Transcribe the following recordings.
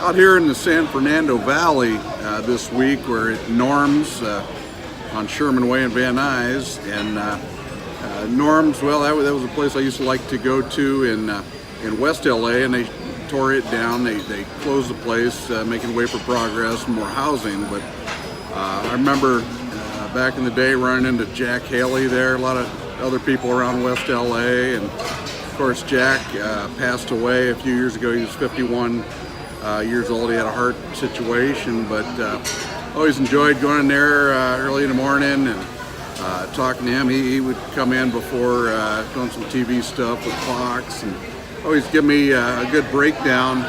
Out here in the San Fernando Valley this week, we're at Norm's on Sherman Way in Van Nuys, and Norm's, well, that was a place I used to like to go to in West LA, and they tore it down. They closed the place, making way for progress and more housing. But I remember back in the day running into Jack Haley there, a lot of other people around West LA, and of course Jack passed away a few years ago. He was 51 years old. He had a heart situation, but always enjoyed going in there early in the morning and talking to him. He would come in before doing some TV stuff with Fox, and always give me a good breakdown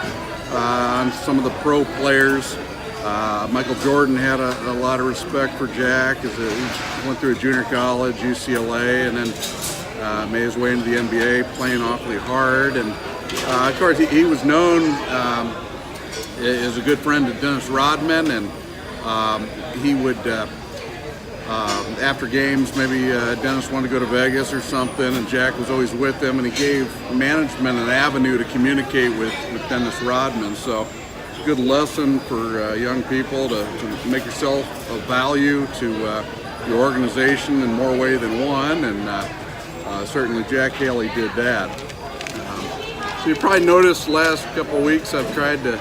on some of the pro players. Michael Jordan had a lot of respect for Jack as he went through a junior college, UCLA, and then made his way into the NBA, playing awfully hard. And of course, he was known as a good friend to Dennis Rodman, and he would, after games, maybe Dennis wanted to go to Vegas or something, and Jack was always with him, and he gave management an avenue to communicate with Dennis Rodman. So it's a good lesson for young people to make yourself of value to your organization in more way than one, and certainly Jack Haley did that. So you probably noticed the last couple of weeks I've tried to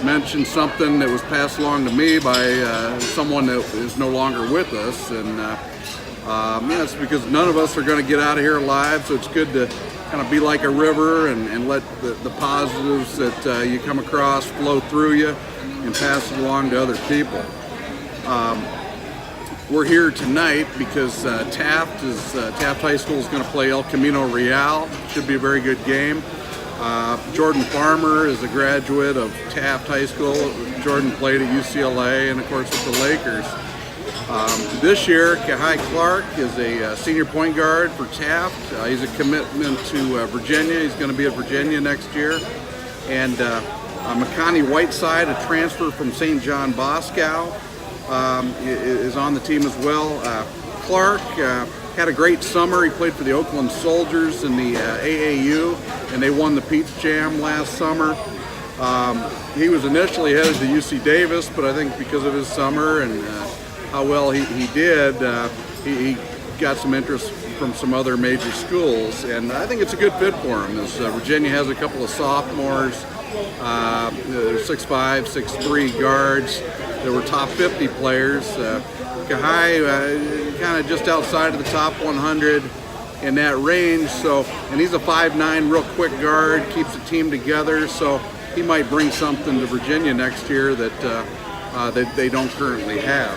mention something that was passed along to me by someone that is no longer with us, and it's because none of us are going to get out of here alive, so it's good to kind of be like a river and let the positives that you come across flow through you and pass it along to other people. We're here tonight because Taft High School is going to play El Camino Real. Should be a very good game. Jordan Farmer is a graduate of Taft High School. Jordan played at UCLA and, of course, with the Lakers. This year, Kahai Clark is a senior point guard for Taft. He's a commitment to Virginia. He's going to be at Virginia next year. And Makani Whiteside, a transfer from St. John Bosco, is on the team as well. Clark had a great summer. He played for the Oakland Soldiers in the AAU, and they won the Peach Jam last summer. He was initially headed to UC Davis, but I think because of his summer and how well he did, he got some interest from some other major schools, and I think it's a good fit for him. As Virginia has a couple of sophomores, they're 6'5", 6'3" guards. They were top 50 players. Kahai kind of just outside of the top 100 in that range. So, and he's a 5'9", real quick guard, keeps the team together. So he might bring something to Virginia next year that they don't currently have.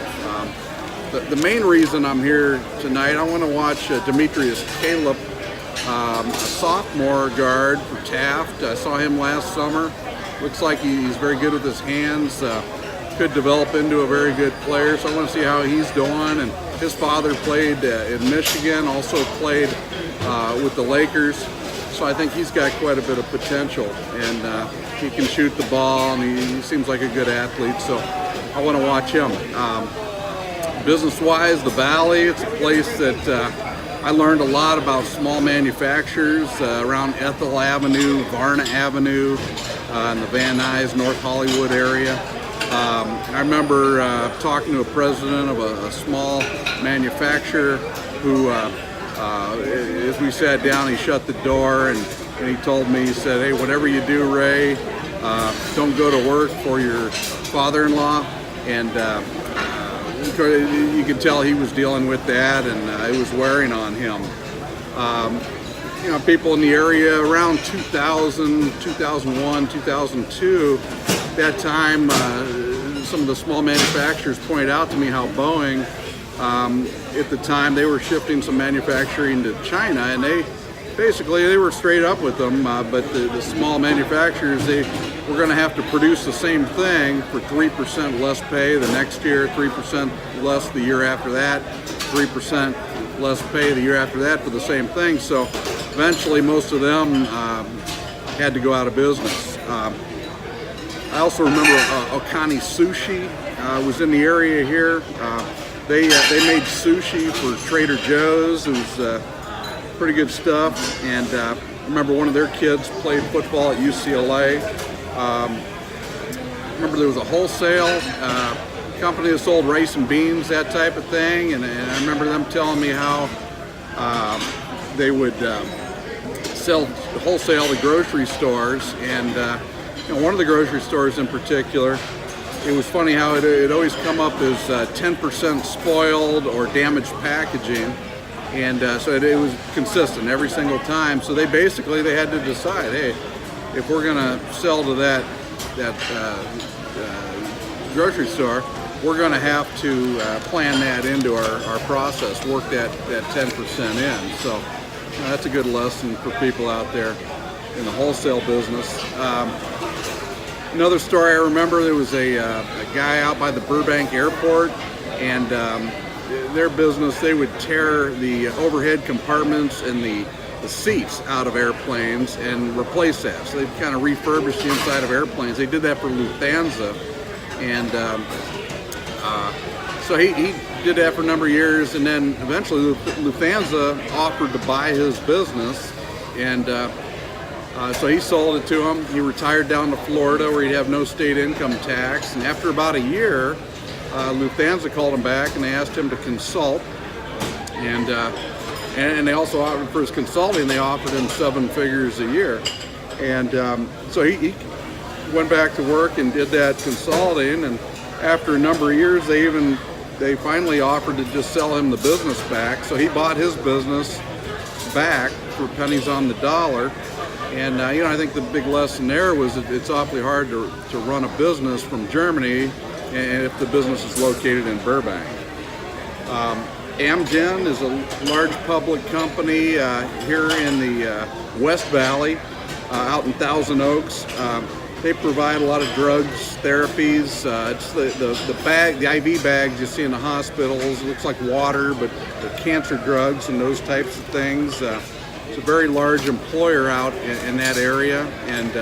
The main reason I'm here tonight, I want to watch Demetrius Caleb, a sophomore guard for Taft. I saw him last summer. Looks like he's very good with his hands. Could develop into a very good player, so I want to see how he's doing. And his father played in Michigan, also played with the Lakers, so I think he's got quite a bit of potential, and he can shoot the ball, and he seems like a good athlete, so I want to watch him. Business-wise, the Valley, it's a place that I learned a lot about small manufacturers around Ethel Avenue, Varna Avenue, in the Van Nuys, North Hollywood area. I remember talking to a president of a small manufacturer who, as we sat down, he shut the door and he told me, he said, "Hey, whatever you do, Ray, don't go to work for your father-in-law." And you could tell he was dealing with that, and it was wearing on him. People in the area around 2000, 2001, 2002, that time, some of the small manufacturers pointed out to me how Boeing, at the time, they were shifting some manufacturing to China, and they were straight up with them, but the small manufacturers, they were going to have to produce the same thing for 3% less pay the next year, 3% less the year after that, 3% less pay the year after that for the same thing. So eventually most of them had to go out of business. I also remember Okani Sushi was in the area here. They made sushi for Trader Joe's. It was pretty good stuff. And I remember one of their kids played football at UCLA. remember there was a wholesale company that sold rice and beans, that type of thing, and I remember them telling me how they would sell wholesale to grocery stores, and one of the grocery stores in particular, it was funny how it always come up as 10% spoiled or damaged packaging, and so it was consistent every single time. So they had to decide, hey, if we're going to sell to that grocery store, we're going to have to plan that into our process, work that 10% in. So that's a good lesson for people out there in the wholesale business. Another story I remember, there was a guy out by the Burbank airport, and their business, they would tear the overhead compartments and the seats out of airplanes and replace that. So they kind of refurbished the inside of airplanes. They did that for Lufthansa, and so he did that for a number of years, and then eventually Lufthansa offered to buy his business, and so he sold it to him. He retired down to Florida where he'd have no state income tax, and after about a year, Lufthansa called him back and they asked him to consult, and they also offered for his consulting, they offered him 7 figures a year, and so he went back to work and did that consulting, and after a number of years they finally offered to just sell him the business back. So he bought his business back for pennies on the dollar. And I think the big lesson there was that it's awfully hard to run a business from Germany, and if the business is located in Burbank. Amgen is a large public company here in the West Valley, out in Thousand Oaks. They provide a lot of drugs, therapies. It's the IV bags you see in the hospitals. It looks like water, but they're cancer drugs and those types of things. It's a very large employer out in that area, and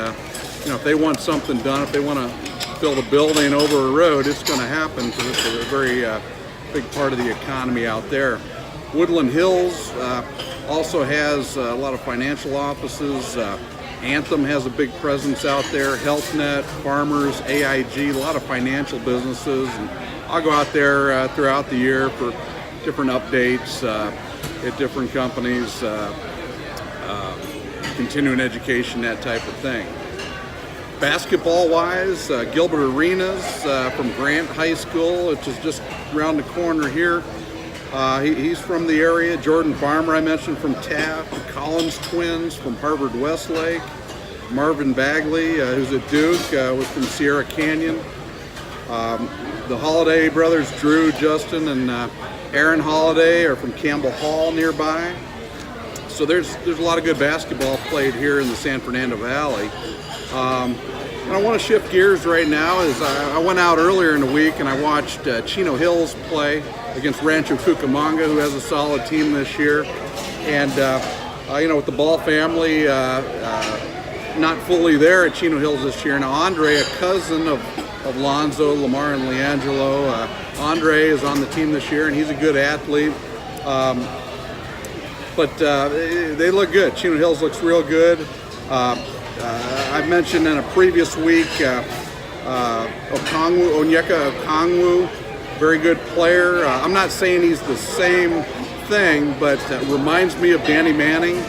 if they want something done, if they want to build a building over a road, it's going to happen because it's a very big part of the economy out there. Woodland Hills also has a lot of financial offices. Anthem has a big presence out there, HealthNet, Farmers, AIG, a lot of financial businesses. And I'll go out there throughout the year for different updates at different companies, continuing education, that type of thing. Basketball-wise, Gilbert Arenas from Grant High School, which is just around the corner here. He's from the area. Jordan Farmer, I mentioned, from Taft. The Collins twins from Harvard Westlake. Marvin Bagley, who's at Duke, was from Sierra Canyon. The Holiday brothers, Drew, Justin, and Aaron Holiday, are from Campbell Hall nearby. So there's a lot of good basketball played here in the San Fernando Valley. And I want to shift gears right now. I went out earlier in the week and I watched Chino Hills play against Rancho Cucamonga, who has a solid team this year. And with the Ball family not fully there at Chino Hills this year. Now Andre, a cousin of Lonzo, Lamar, and Leangelo, Andre is on the team this year, and he's a good athlete. But they look good. Chino Hills looks real good. I mentioned in a previous week Onyeka Okongwu, very good player. I'm not saying he's the same thing, but reminds me of Danny Manning.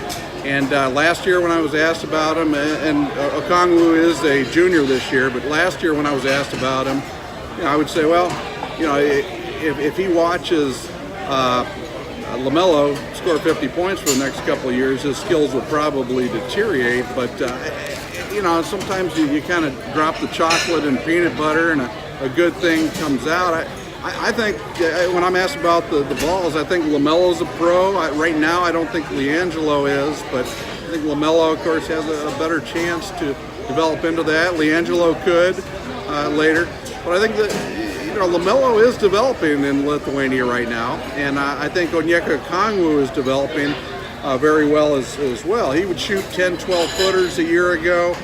And last year when I was asked about him, and Okongwu is a junior this year, but last year when I was asked about him, I would say, well, if he watches LaMelo score 50 points for the next couple of years, his skills will probably deteriorate. But sometimes you kind of drop the chocolate and peanut butter, and a good thing comes out. I think when I'm asked about the Balls, I think LaMelo's a pro. Right now, I don't think LiAngelo is, but I think LaMelo, of course, has a better chance to develop into that. LiAngelo could later, but I think that LaMelo is developing in Lithuania right now, and I think Onyeka Okongwu is developing very well as well. He would shoot 10, 12 footers a year ago,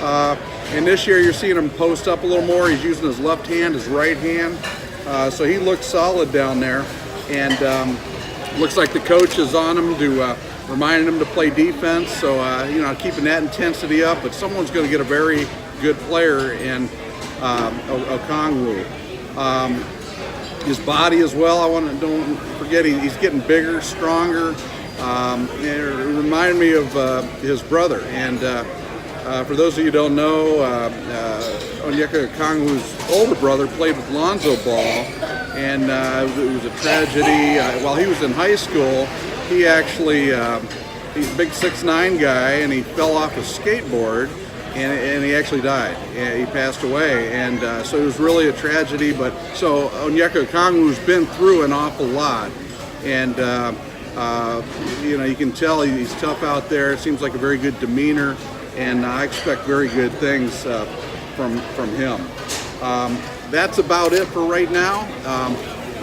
and this year you're seeing him post up a little more. He's using his left hand, his right hand, so he looks solid down there, and looks like the coach is on him to reminding him to play defense, so keeping that intensity up. But someone's going to get a very good player in Okongwu. His body as well. Don't forget he's getting bigger, stronger. It reminded me of his brother. And for those of you who don't know, Onyeka Okongwu's older brother played with Lonzo Ball, and it was a tragedy. While he was in high school, he actually he's a big 6'9" guy, and he fell off a skateboard. And he actually died. He passed away, and so it was really a tragedy. But so Onyeka Okongwu's been through an awful lot, and you can tell he's tough out there. It seems like a very good demeanor, and I expect very good things from him. That's about it for right now.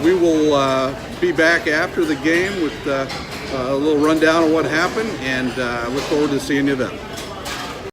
We will be back after the game with a little rundown of what happened, and look forward to seeing you then.